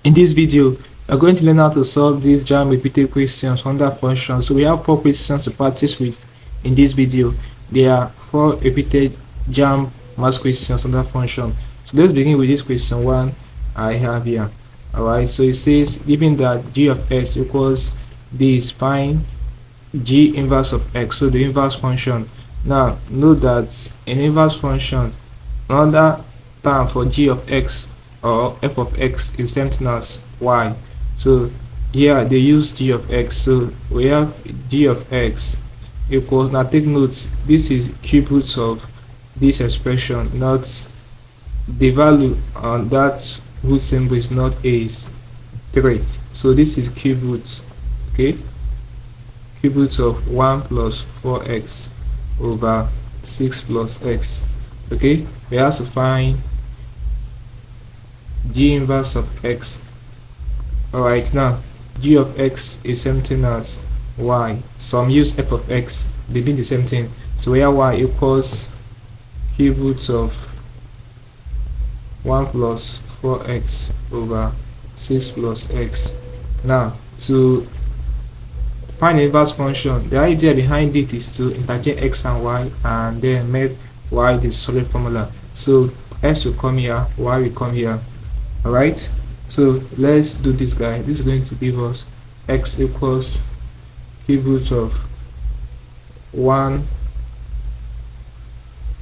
In this video, we are going to learn how to solve these JAMB repeated questions under functions. So we have 4 questions to practice with in this video. There are 4 repeated JAMB Maths questions under function. So let's begin with this question 1 I have here. Alright, so it says given that g of x equals this, find g inverse of x, so the inverse function. Now note that an inverse function, another term for g of x or f of x, is same thing as y. So here they use g of x, so we have g of x equals, now take note, this is cube roots of this expression, not the value on that root symbol is not a, is 3. So this is cube roots, okay, cube roots of 1 plus 4x over 6 plus x. Okay, we have to find g inverse of x. Alright, now g of x is something as y. Some use f of x, they mean the same thing. So where y equals cube roots of 1 plus 4x over 6 plus x. Now to find the inverse function, the idea behind it is to interchange x and y and then make y the solid formula. So x will come here, y will come here. Alright, so let's do this guy. This is going to give us x equals cube root of 1,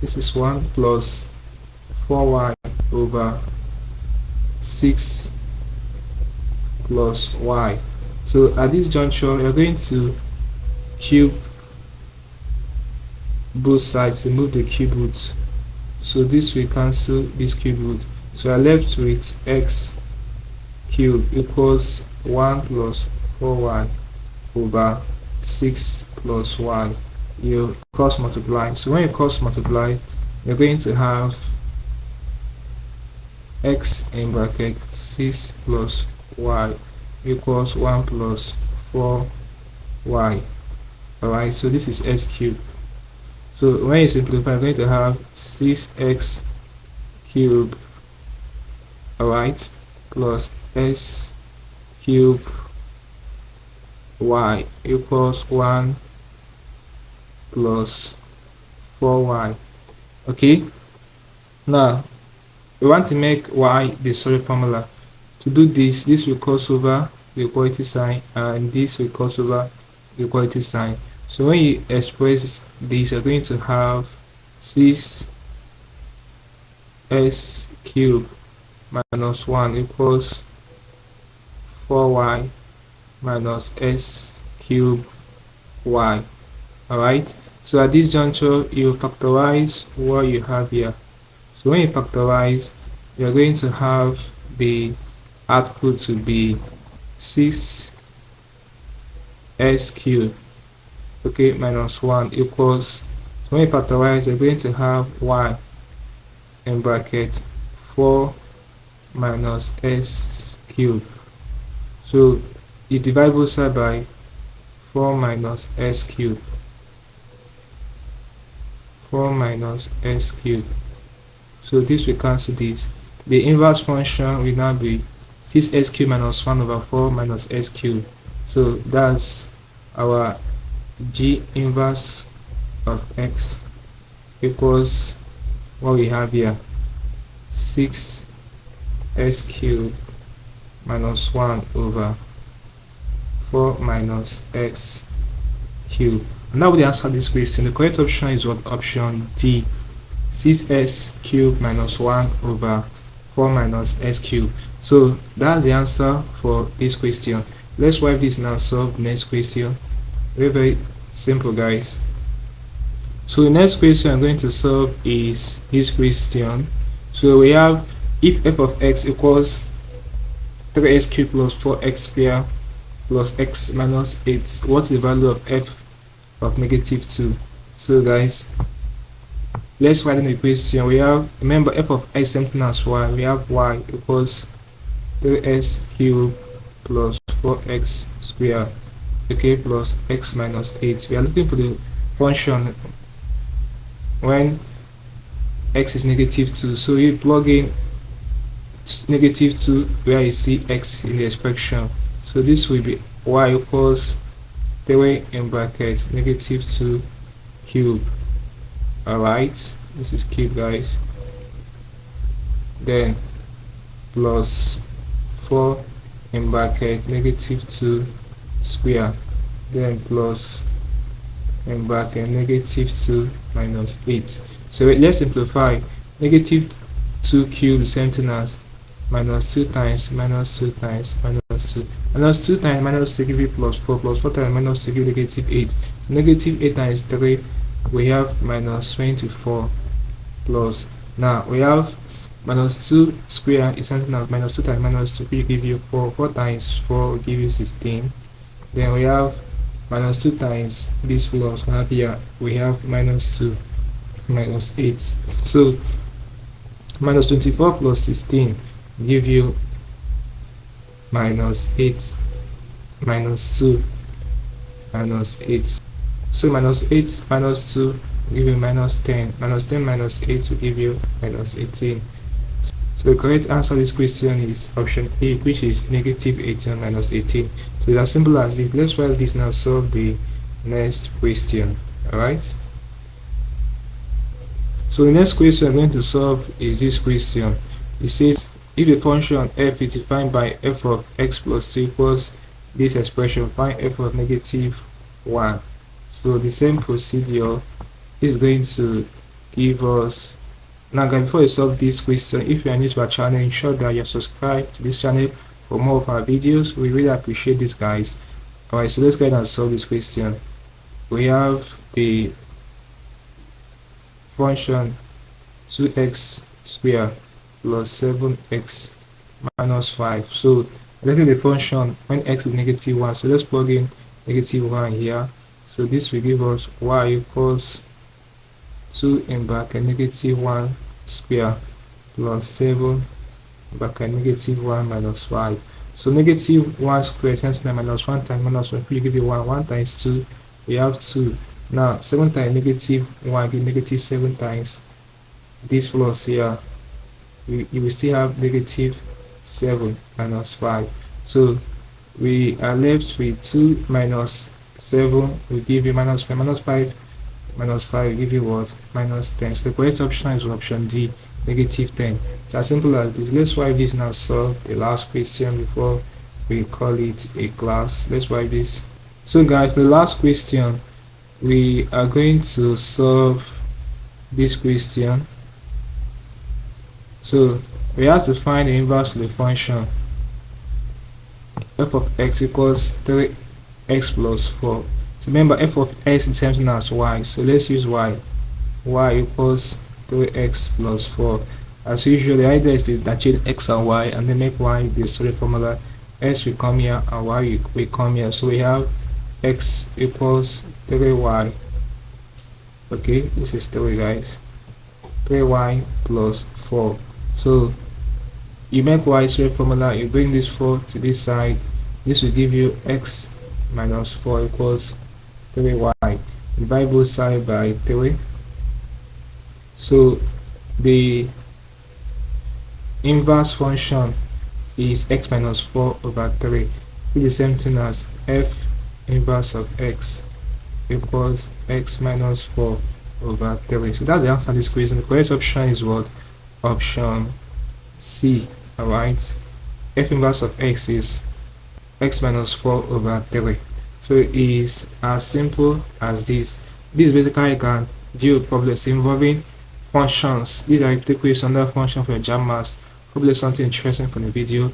this is 1 plus 4y over 6 plus y. So at this juncture, we are going to cube both sides, remove the cube roots. So this will cancel this cube root. So I left with x cube equals 1 plus 4y over 6 plus y. You cross multiply. So when you cross multiply, you're going to have x in bracket 6 plus y equals 1 plus 4y. Alright, so this is x cubed. So when you simplify, you're going to have 6x cubed, alright, plus s cubed y equals 1 plus 4y. Okay, now we want to make y the solid formula. To do this, this will cross over the equality sign and this will cross over the equality sign. So when you express this, you're going to have 6s cubed minus 1 equals 4y minus s cubed y. Alright, so at this juncture, you factorize what you have here. So when you factorize, you're going to have the output to be 6s cubed, okay, minus 1 equals, so when you factorize, you're going to have y in bracket 4 minus s cubed. So you divide both sides by 4 minus s cubed, 4 minus s cubed. So this will cancel this. The inverse function will now be 6s cubed minus 1 over 4 minus s cubed. So that's our g inverse of x equals what we have here, 6s cubed minus 1 over 4 minus x cubed. Now we answer this question. The correct option is what? Option D, 6s cubed minus 1 over 4 minus s cubed. So that's the answer for this question. Let's wipe this now and solve the next question. Very simple, guys. So the next question I'm going to solve is this question. So we have, if f of x equals 3x cubed plus 4x squared plus x minus 8, what's the value of f of negative 2? So guys, let's write in the question. We have, remember, f of x something as y. We have y equals 3x cubed plus 4x squared, okay, plus x minus 8. We are looking for the function when x is negative 2. So you plug in negative 2 where you see x in the expression. So this will be y equals 3 in bracket negative 2 cube. Alright, this is cube, guys. Then plus 4 in bracket negative 2 square, then plus in bracket negative 2 minus 8. So let's simplify. Negative 2 cube is same thing as minus 2 times minus 2 times minus 2. Minus 2 times minus 2 give you plus 4 times minus 2 give you negative 8. Negative 8 times 3 we have minus 24 plus, now we have minus 2 square is something like minus 2 times minus 2 will give you 4. 4 times 4 will give you 16. Then we have minus 2 times this plus here we have minus 2 minus 8. So minus 24 plus 16 give you minus 8 minus 2 minus 8. So minus 8 minus 2 give you minus 10. Minus 10 minus 8 will give you minus 18. So the correct answer to this question is option A, which is negative 18 minus 18. So it's as simple as this. Let's write this now, solve the next question. Alright. So the next question we're going to solve is this question. It says if the function f is defined by f of x plus 2 equals this expression, find f of negative 1. So the same procedure is going to give us. Now guys, before you solve this question, if you are new to our channel, ensure that you're subscribed to this channel for more of our videos. We really appreciate this, guys. Alright, so let's go ahead and solve this question. We have the function 2x squared plus 7x minus 5. So let's get the function when x is negative 1. So let's plug in negative 1 here. So this will give us y equals 2 in bracket negative 1 square plus 7 bracket negative 1 minus 5. So negative 1 square times minus 1 times minus 1 will give you 1. 1 times 2 we have 2. Now 7 times negative 1 give negative 7 times this plus here you will still have negative 7 minus 5. So we are left with 2 minus 7 will give you minus 5. Minus 5 minus 5 will give you what? Minus 10. So the correct option is option D, negative 10. It's as simple as this. Let's wipe this now, solve the last question before we call it a class. Let's wipe this. So guys, for the last question we are going to solve this question. So we have to find the inverse of the function f of x equals 3x plus 4. So remember, f of x is the same as y, so let's use y. Y equals 3x plus 4. As usual, the idea is to change x and y and then make y the solid formula. X will come here and y will come here. So we have x equals 3y. Okay, this is 3, guys. 3y plus 4. So you make y solid formula, you bring this 4 to this side. This will give you x minus 4 equals 3y. Divide both sides by 3. So the inverse function is x minus 4 over 3, which is the same thing as f inverse of x equals x minus 4 over 3. So that's the answer to this question. The correct option is what? Option C. Alright, f inverse of x is x minus 4 over 3. So it is as simple as this. This basically can deal with problems involving functions. These are the questions under function for JAMB Maths. Hope there's something interesting from the video.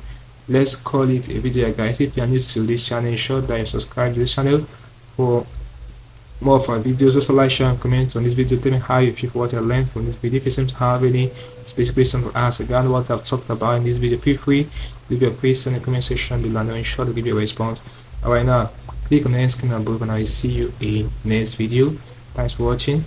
Let's call it a video, guys. If you are new to this channel, ensure that you subscribe to this channel for more of our videos. Also like, share and comment on this video. Tell me how you feel for what you learned from this video. If you seem to have any specific questions to ask regarding what I've talked about in this video, feel free to leave your question in the comment section below and I'll ensure to give you a response. Alright, now click on the screen above and I will see you in next video. Thanks for watching.